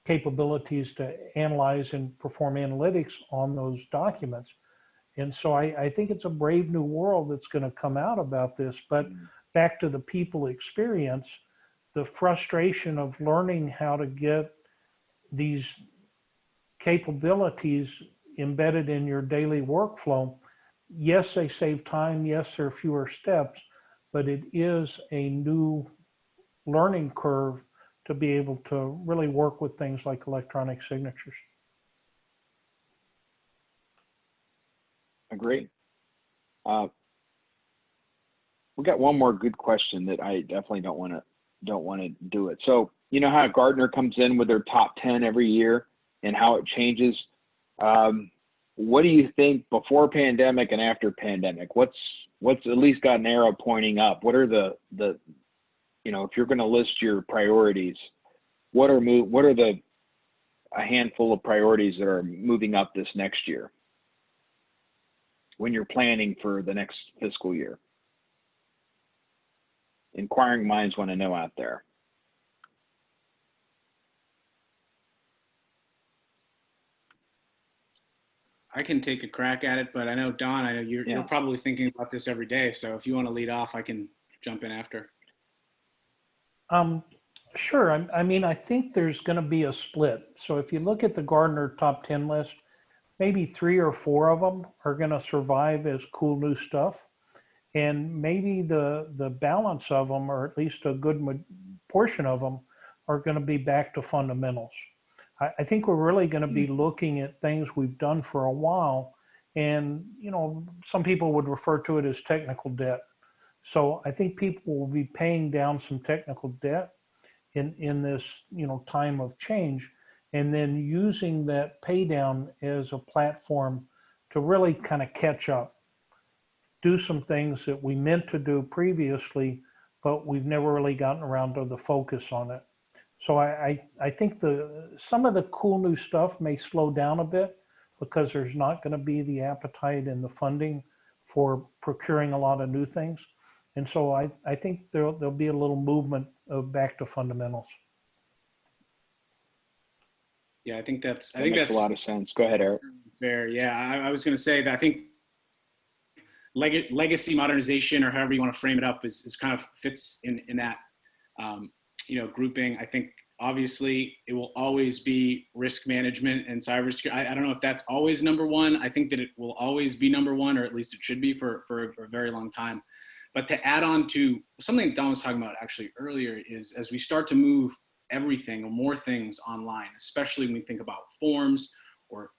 capabilities to analyze and perform analytics on those documents. And so I think it's a brave new world that's going to come out about this. But back to the people experience, the frustration of learning how to get these capabilities embedded in your daily workflow. Yes, they save time. Yes, there are fewer steps, but it is a new learning curve to be able to really work with things like electronic signatures.
Agree. We got one more good question that I definitely don't want to do it. So you know how Gartner comes in with their top 10 every year and how it changes. What do you think before pandemic and after pandemic? What's at least got an arrow pointing up? What are the you know, if you're going to list your priorities, what are a handful of priorities that are moving up this next year when you're planning for the next fiscal year? Inquiring minds want to know out there.
I can take a crack at it, but I know, Don, I know you're probably thinking about this every day. So if you want to lead off, I can jump in after.
Sure. I mean, I think there's going to be a split. So if you look at the Gartner top 10 list, maybe 3 or 4 of them are going to survive as cool new stuff. And maybe the balance of them, or at least a good portion of them, are going to be back to fundamentals. I think we're really going to be looking at things we've done for a while. And, you know, some people would refer to it as technical debt. So I think people will be paying down some technical debt in this, you know, time of change, and then using that pay down as a platform to really kind of catch up. do some things that we meant to do previously, but we've never really gotten around to the focus on it. So I think some of the cool new stuff may slow down a bit because there's not going to be the appetite and the funding for procuring a lot of new things. And so I think there'll be a little movement of back to fundamentals.
Yeah, I think that's
Makes a lot of sense. Go ahead, Eric.
fair. Yeah, I was going to say that I think legacy modernization, or however you want to frame it up, is kind of fits in that grouping. I think obviously it will always be risk management and cybersecurity. I don't know if that's always number one. I think that it will always be number one, or at least it should be for a very long time. But to add on to something Don was talking about actually earlier, is as we start to move everything or more things online, especially when we think about forms or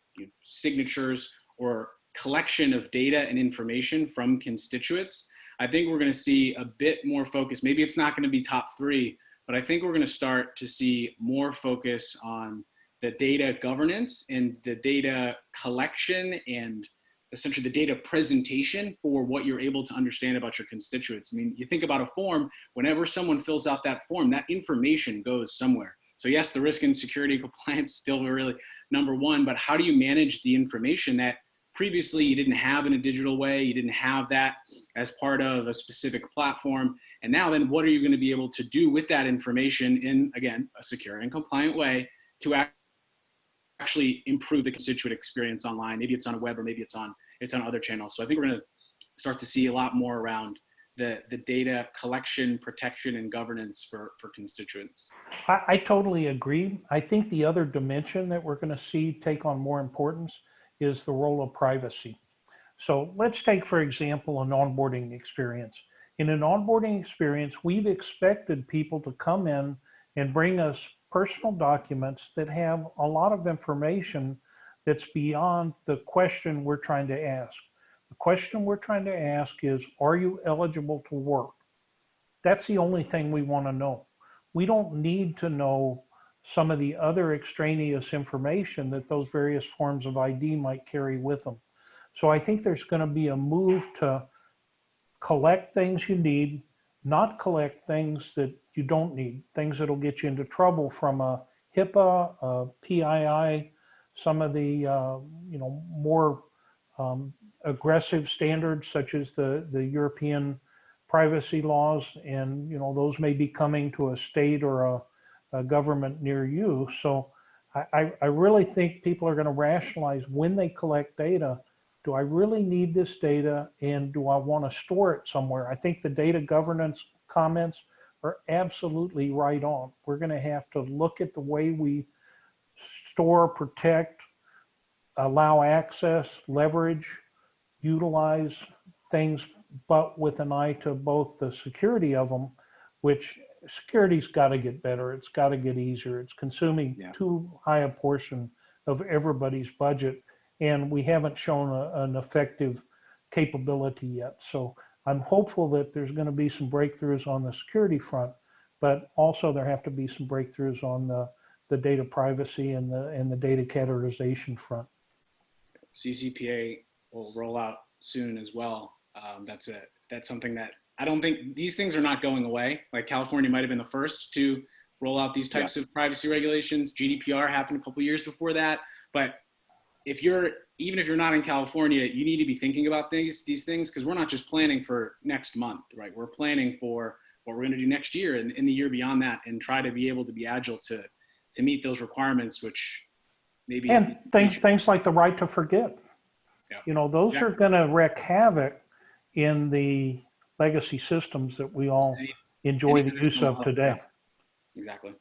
signatures or collection of data and information from constituents, I think we're going to see a bit more focus. Maybe it's not going to be top three, but I think we're going to start to see more focus on the data governance and the data collection and essentially the data presentation for what you're able to understand about your constituents. I mean, you think about a form, whenever someone fills out that form, that information goes somewhere. So yes, the risk and security compliance still really number one, but how do you manage the information that previously you didn't have in a digital way, you didn't have that as part of a specific platform, and now then what are you going to be able to do with that information in, again, a secure and compliant way to actually improve the constituent experience online? Maybe it's on a web, or maybe it's on other channels. So I think we're going to start to see a lot more around the data collection, protection, and governance for constituents.
I totally agree. I think the other dimension that we're going to see take on more importance is the role of privacy. So let's take, for example, an onboarding experience. In an onboarding experience, we've expected people to come in and bring us personal documents that have a lot of information that's beyond the question we're trying to ask. The question we're trying to ask is, are you eligible to work? That's the only thing we want to know. We don't need to know some of the other extraneous information that those various forms of ID might carry with them. So I think there's going to be a move to collect things you need, not collect things that you don't need, things that'll get you into trouble from a HIPAA, a PII, some of the more aggressive standards such as the European privacy laws, and those may be coming to a state or a government near you. So I really think people are going to rationalize when they collect data. Do I really need this data, and do I want to store it somewhere? I think the data governance comments are absolutely right on. We're going to have to look at the way we store, protect, allow access, leverage, utilize things, but with an eye to both the security of them, which security's got to get better. It's got to get easier. It's consuming too high a portion of everybody's budget, and we haven't shown an effective capability yet. So I'm hopeful that there's going to be some breakthroughs on the security front, but also there have to be some breakthroughs on the data privacy and the data categorization front.
CCPA will roll out soon as well. That's something that I don't think, these things are not going away. Like California might have been the first to roll out these types of privacy regulations. GDPR happened a couple of years before that. But even if you're not in California, you need to be thinking about these things, because we're not just planning for next month, right? We're planning for what we're going to do next year and in the year beyond that, and try to be able to be agile to meet those requirements, which maybe.
And things like the right to forget. Yeah. Those are going to wreak havoc in the legacy systems that we all enjoy the use of today.
Exactly.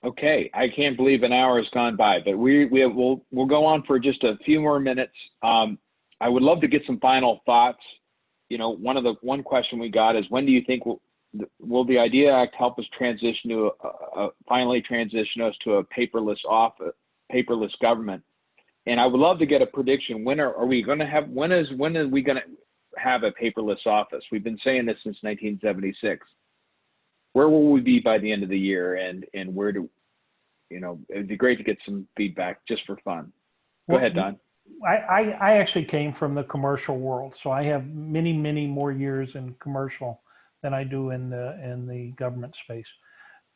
Okay, I can't believe an hour has gone by, but we'll go on for just a few more minutes. I would love to get some final thoughts. One question we got is, when do you think will the IDEA Act help us transition to finally transition us to a paperless government? And I would love to get a prediction. When are we going to have? When are we going to have a paperless office? We've been saying this since 1976. Where will we be by the end of the year? And where do it'd be great to get some feedback just for fun. Go ahead, Don.
I actually came from the commercial world, so I have many, many more years in commercial than I do in the government space.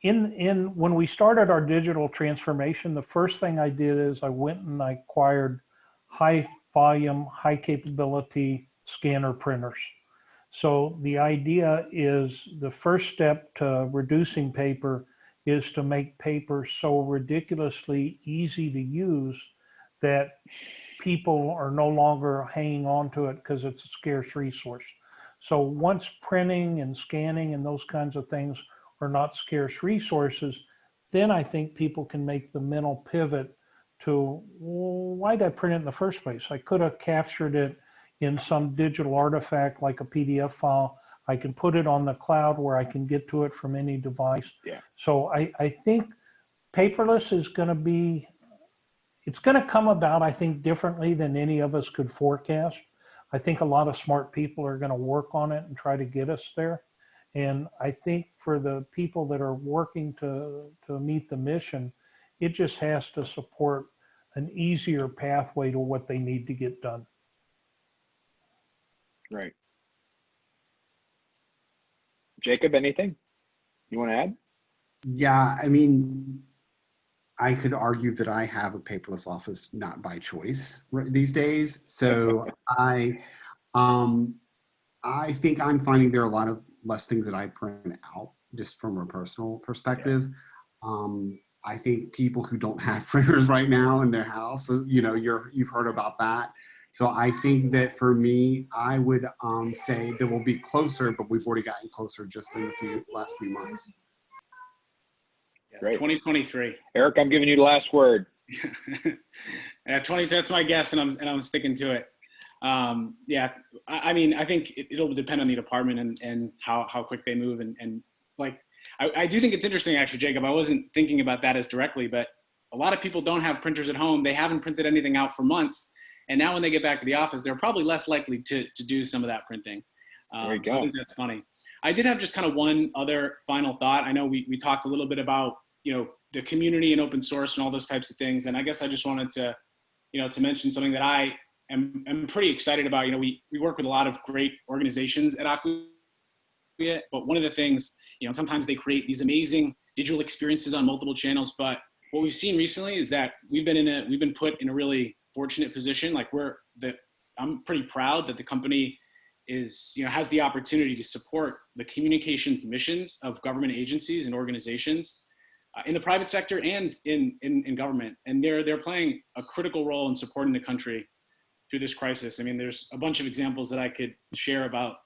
When we started our digital transformation, the first thing I did is I went and I acquired high volume, high capability scanner printers. So the idea is the first step to reducing paper is to make paper so ridiculously easy to use that people are no longer hanging on to it because it's a scarce resource. So once printing and scanning and those kinds of things are not scarce resources, then I think people can make the mental pivot to, well, why did I print it in the first place? I could have captured it in some digital artifact like a PDF file. I can put it on the cloud where I can get to it from any device.
Yeah.
So I think paperless is going to be, it's going to come about, I think, differently than any of us could forecast. I think a lot of smart people are going to work on it and try to get us there. And I think for the people that are working to meet the mission, it just has to support an easier pathway to what they need to get done.
Right. Jacob, anything you want to add?
Yeah, I mean, I could argue that I have a paperless office not by choice these days. So I think I'm finding there are a lot of less things that I print out just from a personal perspective. I think people who don't have printers right now in their house, you know, you've heard about that. So I think that for me, I would say that we'll be closer, but we've already gotten closer just in the last few months.
Great.
2023.
Eric, I'm giving you the last word.
Yeah, 20. That's my guess, and I'm sticking to it. Yeah, I mean, I think it'll depend on the department and how quick they move, and like I do think it's interesting actually, Jacob. I wasn't thinking about that as directly, but a lot of people don't have printers at home. They haven't printed anything out for months, and now when they get back to the office, they're probably less likely to do some of that printing.
There you go.
So I think that's funny. I did have just kind of one other final thought. I know we talked a little bit about, you know, the community and open source and all those types of things. And I guess I just wanted to, you know, to mention something that I am pretty excited about. You know, we work with a lot of great organizations at Acquia, but one of the things, you know, sometimes they create these amazing digital experiences on multiple channels. But what we've seen recently is that we've been put in a really fortunate position. Like I'm pretty proud that the company is, you know, has the opportunity to support the communications missions of government agencies and organizations in the private sector and in government. And they're playing a critical role in supporting the country through this crisis. I mean, there's a bunch of examples that I could share about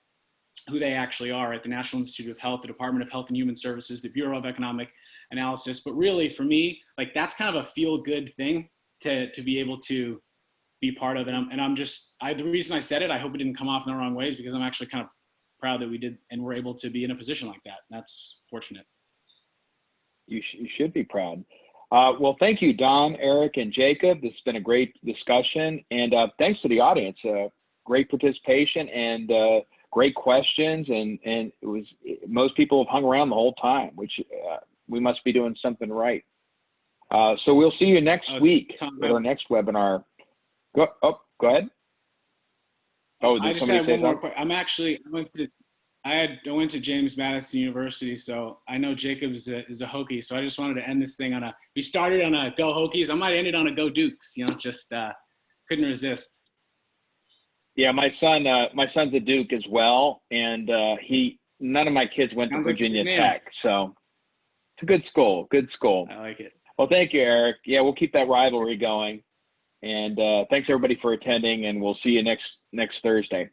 who they actually are at the National Institute of Health, the Department of Health and Human Services, the Bureau of Economic Analysis. But really for me, like that's kind of a feel good thing to be able to be part of it. The reason I said it, I hope it didn't come off in the wrong ways, because I'm actually kind of proud that we did and we're able to be in a position like that. That's fortunate.
You should be proud. Well, thank you, Don, Eric, and Jacob. This has been a great discussion, and thanks to the audience. Great participation and great questions, and most people have hung around the whole time, which we must be doing something right. So we'll see you next week at our next webinar. Go ahead. Oh,
I just had one more question. I went to James Madison University, so I know Jacob is a Hokie. So I just wanted to end this thing we started on a go Hokies. I might end it on a go Dukes. You know, just couldn't resist.
Yeah, my son's a Duke as well, and none of my kids went to Virginia Tech, so it's a good school. Good school.
I like it.
Well, thank you, Eric. Yeah, we'll keep that rivalry going, and thanks everybody for attending, and we'll see you next Thursday.